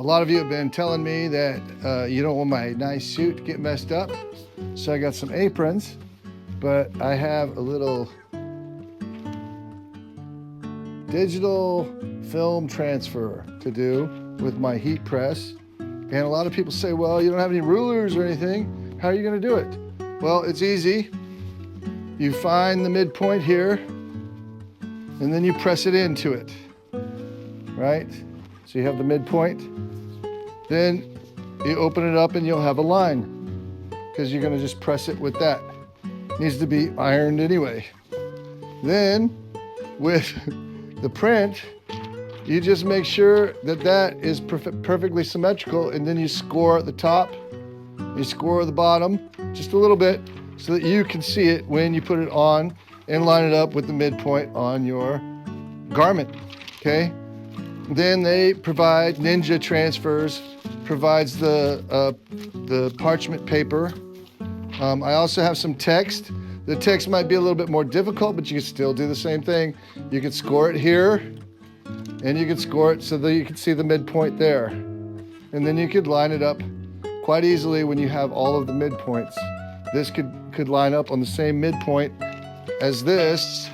A lot of you have been telling me that you don't want my nice suit to get messed up. So I got some aprons, but I have a little digital film transfer to do with my heat press. And a lot of people say, well, you don't have any rulers or anything. How are you going to do it? Well, it's easy. You find the midpoint here, and then you press it into it, right? So you have the midpoint. Then you open it up and you'll have a line because you're going to just press it with that. It needs to be ironed anyway. Then with the print, you just make sure that that is perfectly symmetrical, and then you score at the top, you score at the bottom just a little bit so that you can see it when you put it on and line it up with the midpoint on your garment, okay? Then they provide Ninja Transfers, provides the parchment paper. I also have some text. The text might be a little bit more difficult, but you can still do the same thing. You can score it here, and you can score it so that you can see the midpoint there. And then you could line it up quite easily when you have all of the midpoints. This could line up on the same midpoint as this,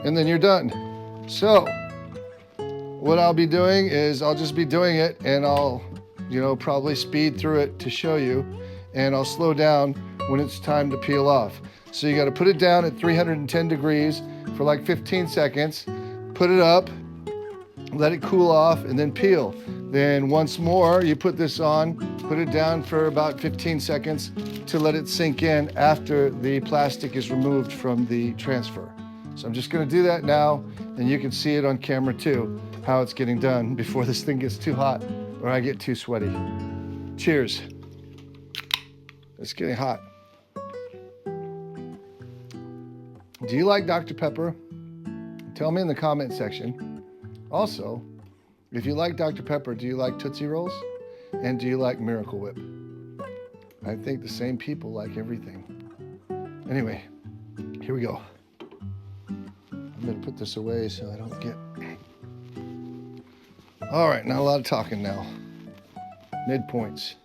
and then you're done. So what I'll be doing is I'll just be doing it, and I'll, probably speed through it to show you, and I'll slow down when it's time to peel off. So you got to put it down at 310 degrees for like 15 seconds, put it up, let it cool off, and then peel. Then once more, you put this on, put it down for about 15 seconds to let it sink in after the plastic is removed from the transfer. So I'm just going to do that now, and you can see it on camera too, how it's getting done before this thing gets too hot or I get too sweaty. Cheers. It's getting hot. Do you like Dr. Pepper? Tell me in the comment section. Also, if you like Dr. Pepper, do you like Tootsie Rolls? And do you like Miracle Whip? I think the same people like everything. Anyway, here we go. I'm going to put this away so I don't get... All right, not a lot of talking now. Midpoints.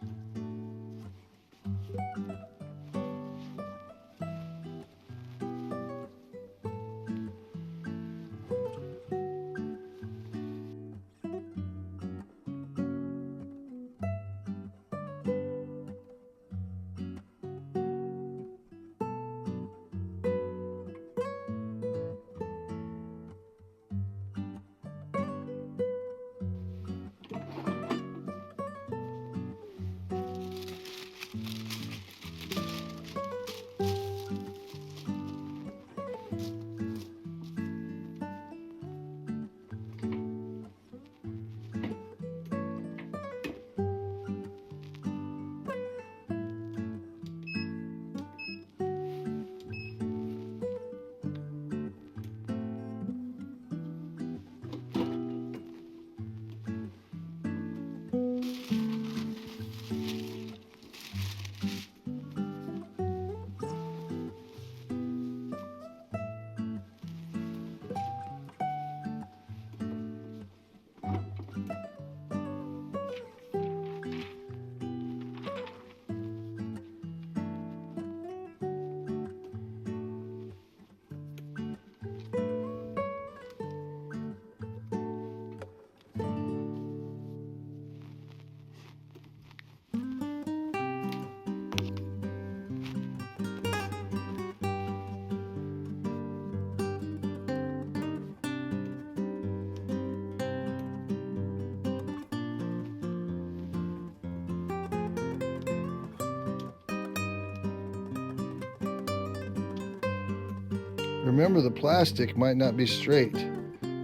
Remember, the plastic might not be straight.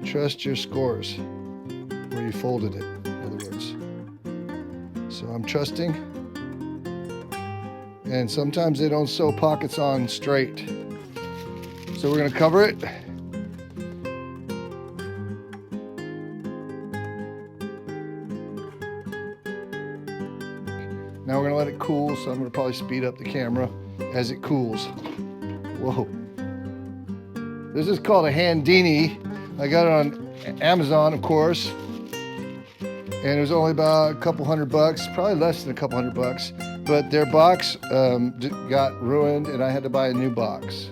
Trust your scores, where you folded it, in other words. So I'm trusting. And sometimes they don't sew pockets on straight. So we're going to cover it. Now we're going to let it cool, so I'm going to probably speed up the camera as it cools. Whoa. This is called a Handini. I got it on Amazon, of course. and it was only about a couple $100, probably less than a couple $100. But their box got ruined, and I had to buy a new box.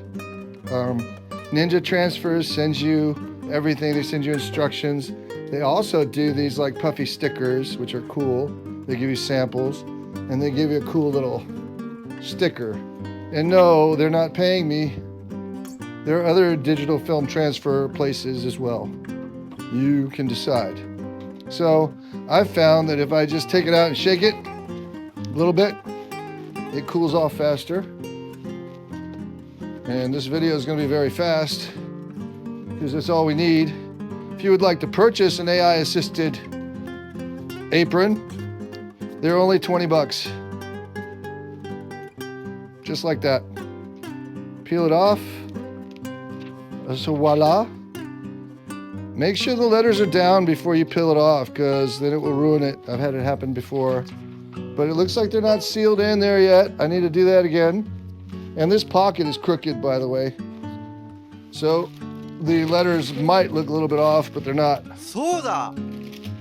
Ninja Transfers sends you everything. They send you instructions. They also do these like puffy stickers, which are cool. They give you samples, and they give you a cool little sticker. And no, they're not paying me. There are other digital film transfer places as well. You can decide. So I've found that if I just take it out and shake it a little bit, it cools off faster. And this video is going to be very fast because that's all we need. If you would like to purchase an AI-assisted apron, they're only $20. Just like that. Peel it off. So voila. Make sure the letters are down before you peel it off, because then it will ruin it. I've had it happen before. But it looks like they're not sealed in there yet. I need to do that again. And this pocket is crooked, by the way. So the letters might look a little bit off, but they're not.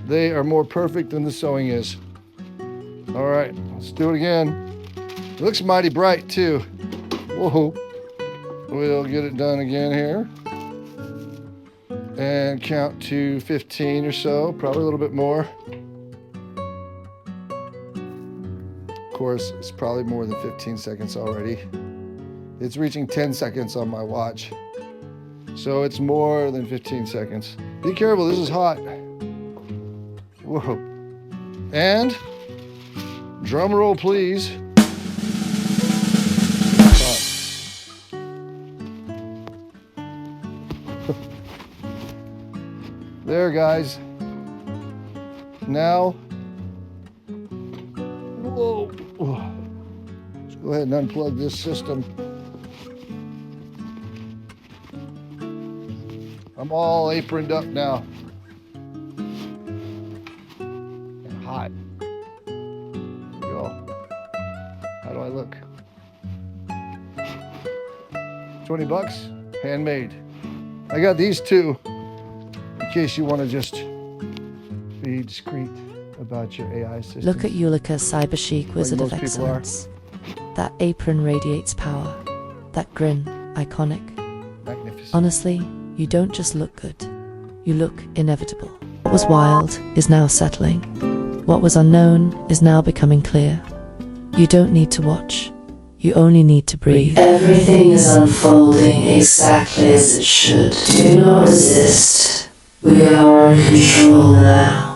They are more perfect than the sewing is. All right, let's do it again. It looks mighty bright too. Whoa. We'll get it done again here. And count to 15 or so, probably a little bit more. Of course, it's probably more than 15 seconds already. It's reaching 10 seconds on my watch. So it's more than 15 seconds. Be careful, this is hot. Whoa. And, drum roll please. There, guys. Now, whoa. Let's go ahead and unplug this system. I'm all aproned up now. And hot. There we go. How do I look? $20, handmade. I got these two. In case you want to just be discreet about your AI system. Look at Ulika, cyber chic wizard of excellence. That apron radiates power. That grin, iconic. Magnificent. Honestly, you don't just look good. You look inevitable. What was wild is now settling. What was unknown is now becoming clear. You don't need to watch. You only need to breathe. Everything is unfolding exactly as it should. Do not resist. We are in control now.